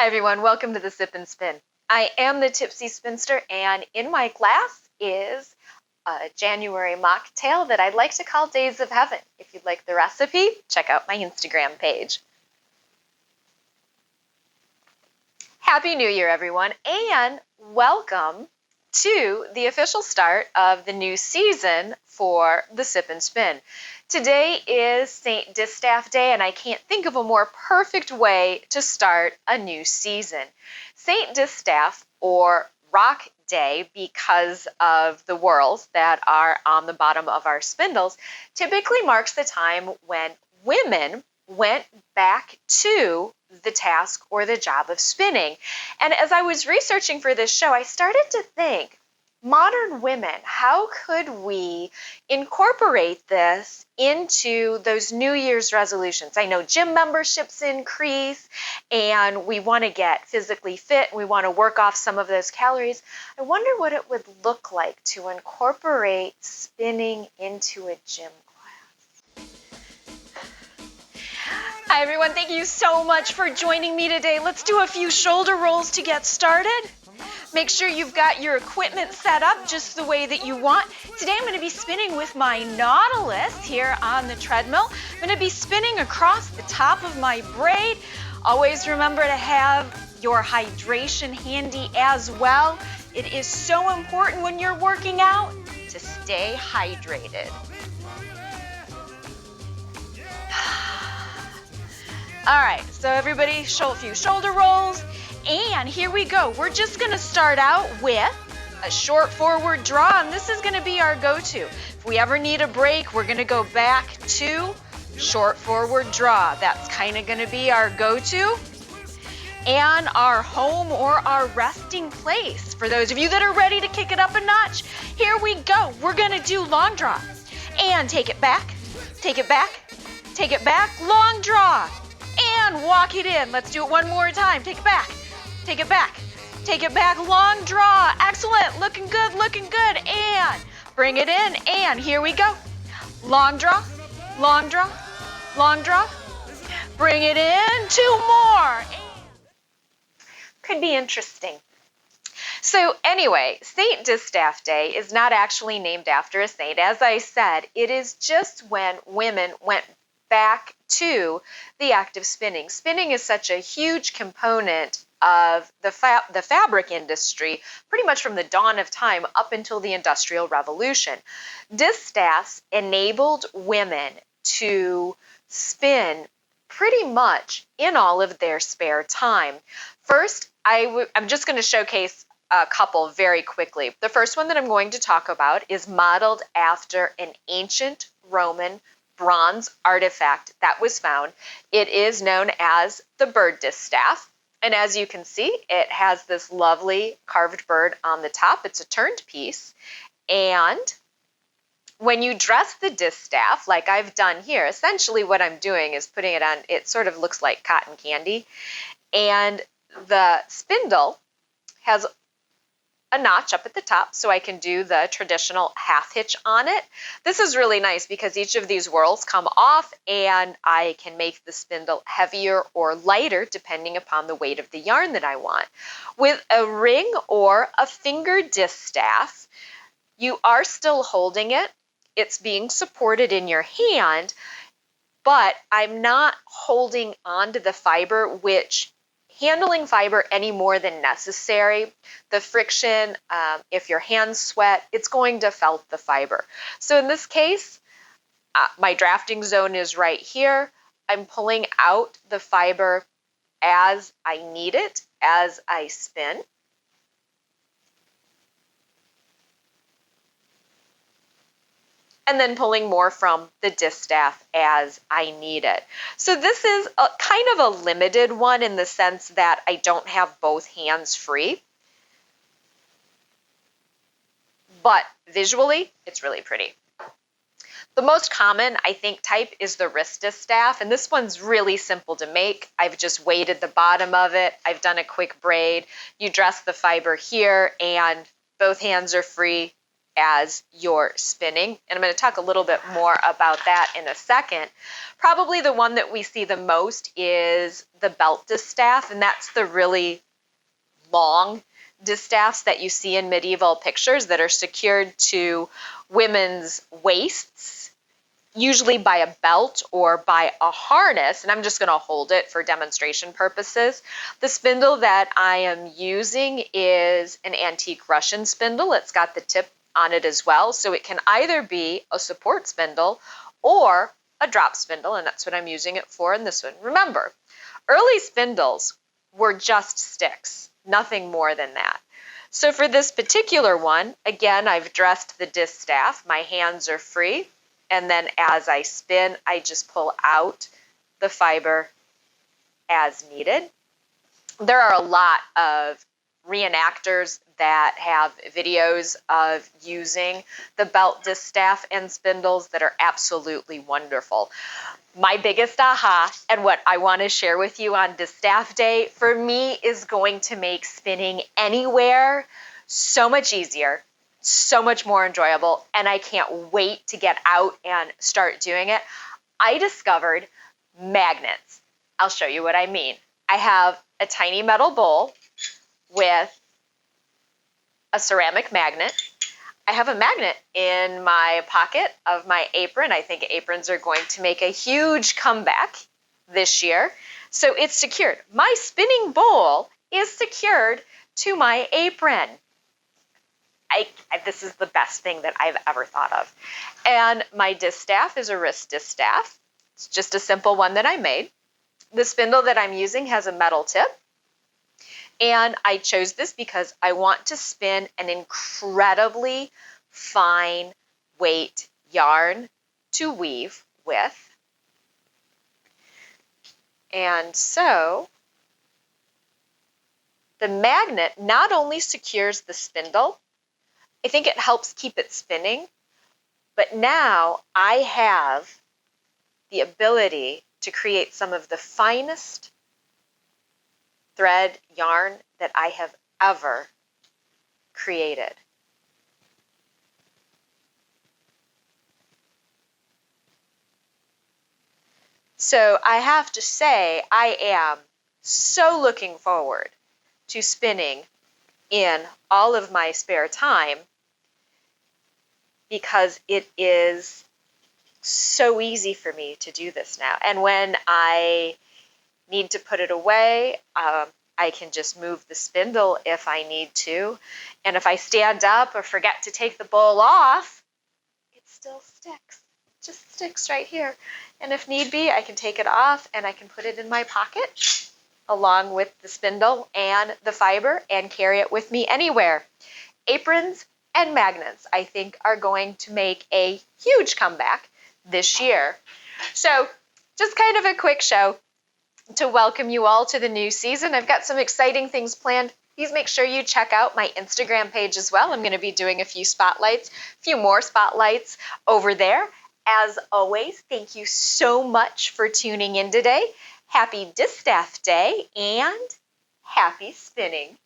Hi everyone, welcome to the Sip and Spin. I am the Tipsy Spinster, and in my glass is a January mocktail that I'd like to call Days of Heaven. If you'd like the recipe, check out my Instagram page. Happy New Year everyone, and welcome to the official start of the new season for the Sip and Spin. Today is Saint Distaff Day, and I can't think of a more perfect way to start a new season. Saint Distaff, or Rock Day, because of the whorls that are on the bottom of our spindles, typically marks the time when women went back to the task or the job of spinning. And as I was researching for this show, I started to think, modern women, how could we incorporate this into those New Year's resolutions? I know gym memberships increase and we want to get physically fit and we want to work off some of those calories. I wonder what it would look like to incorporate spinning into a gym class. Hi everyone, thank you so much for joining me today. Let's do a few shoulder rolls to get started. Make sure you've got your equipment set up just the way that you want. Today I'm going to be spinning with my Nautilus here on the treadmill. I'm going to be spinning across the top of my braid. Always remember to have your hydration handy as well. It is so important when you're working out to stay hydrated. All right, so everybody, show a few shoulder rolls. And here we go. We're just going to start out with a short forward draw, and this is going to be our go-to. If we ever need a break, we're going to go back to short forward draw. That's kind of going to be our go-to and our home or our resting place. For those of you that are ready to kick it up a notch, here we go. We're going to do long draw and take it back, take it back, take it back, long draw, and walk it in. Let's do it one more time. Take it back. Take it back, long draw, excellent, looking good, and bring it in, and here we go. Long draw, long draw, long draw, bring it in, two more. Could be interesting. So anyway, Saint Distaff Day is not actually named after a saint. As I said, it is just when women went back to the act of spinning. Spinning is such a huge component of the fabric industry, pretty much from the dawn of time up until the Industrial Revolution. Distaffs enabled women to spin pretty much in all of their spare time. First, I'm just going to showcase a couple very quickly. The first one that I'm going to talk about is modeled after an ancient Roman bronze artifact that was found. It is known as the bird distaff. And as you can see, it has this lovely carved bird on the top. It's a turned piece. And when you dress the distaff, like I've done here, essentially what I'm doing is putting it on, it sort of looks like cotton candy. And the spindle has a notch up at the top, so I can do the traditional half hitch on it. This is really nice because each of these whorls come off and I can make the spindle heavier or lighter depending upon the weight of the yarn that I want. With a ring or a finger distaff, you are still holding it. It's being supported in your hand, but I'm not holding onto the fiber, which handling fiber any more than necessary. The friction, if your hands sweat, it's going to felt the fiber. So in this case, my drafting zone is right here. I'm pulling out the fiber as I need it, as I spin. And then pulling more from the distaff as I need it. So this is kind of a limited one in the sense that I don't have both hands free. But visually, it's really pretty. The most common, I think, type is the wrist distaff, and this one's really simple to make. I've just weighted the bottom of it. I've done a quick braid. You dress the fiber here, and both hands are free, as you're spinning. And I'm going to talk a little bit more about that in a second. Probably the one that we see the most is the belt distaff, and that's the really long distaffs that you see in medieval pictures that are secured to women's waists, usually by a belt or by a harness, and I'm just going to hold it for demonstration purposes. The spindle that I am using is an antique Russian spindle. It's got the tip on it as well, so it can either be a support spindle or a drop spindle, and that's what I'm using it for in this one. Remember, early spindles were just sticks, nothing more than that. So for this particular one, again, I've dressed the distaff. My hands are free, and then as I spin, I just pull out the fiber as needed. There are a lot of reenactors that have videos of using the belt distaff and spindles that are absolutely wonderful. My biggest aha, and what I want to share with you on Distaff Day, for me, is going to make spinning anywhere so much easier, so much more enjoyable, and I can't wait to get out and start doing it. I discovered magnets. I'll show you what I mean. I have a tiny metal bowl with a ceramic magnet. I have a magnet in my pocket of my apron. I think aprons are going to make a huge comeback this year. So it's secured. My spinning bowl is secured to my apron. This is the best thing that I've ever thought of. And my distaff is a wrist distaff. It's just a simple one that I made. The spindle that I'm using has a metal tip. And I chose this because I want to spin an incredibly fine weight yarn to weave with. And so the magnet not only secures the spindle, I think it helps keep it spinning, but now I have the ability to create some of the finest thread yarn that I have ever created. So I have to say, I am so looking forward to spinning in all of my spare time because it is so easy for me to do this now. And when I need to put it away, I can just move the spindle if I need to. And if I stand up or forget to take the bowl off, it still sticks. It just sticks right here. And if need be, I can take it off and I can put it in my pocket along with the spindle and the fiber and carry it with me anywhere. Aprons and magnets, I think, are going to make a huge comeback this year. So just kind of a quick show to welcome you all to the new season. I've got some exciting things planned. Please make sure you check out my Instagram page as well. I'm going to be doing a few more spotlights over there. As always, thank you so much for tuning in today. Happy Distaff Day and happy spinning.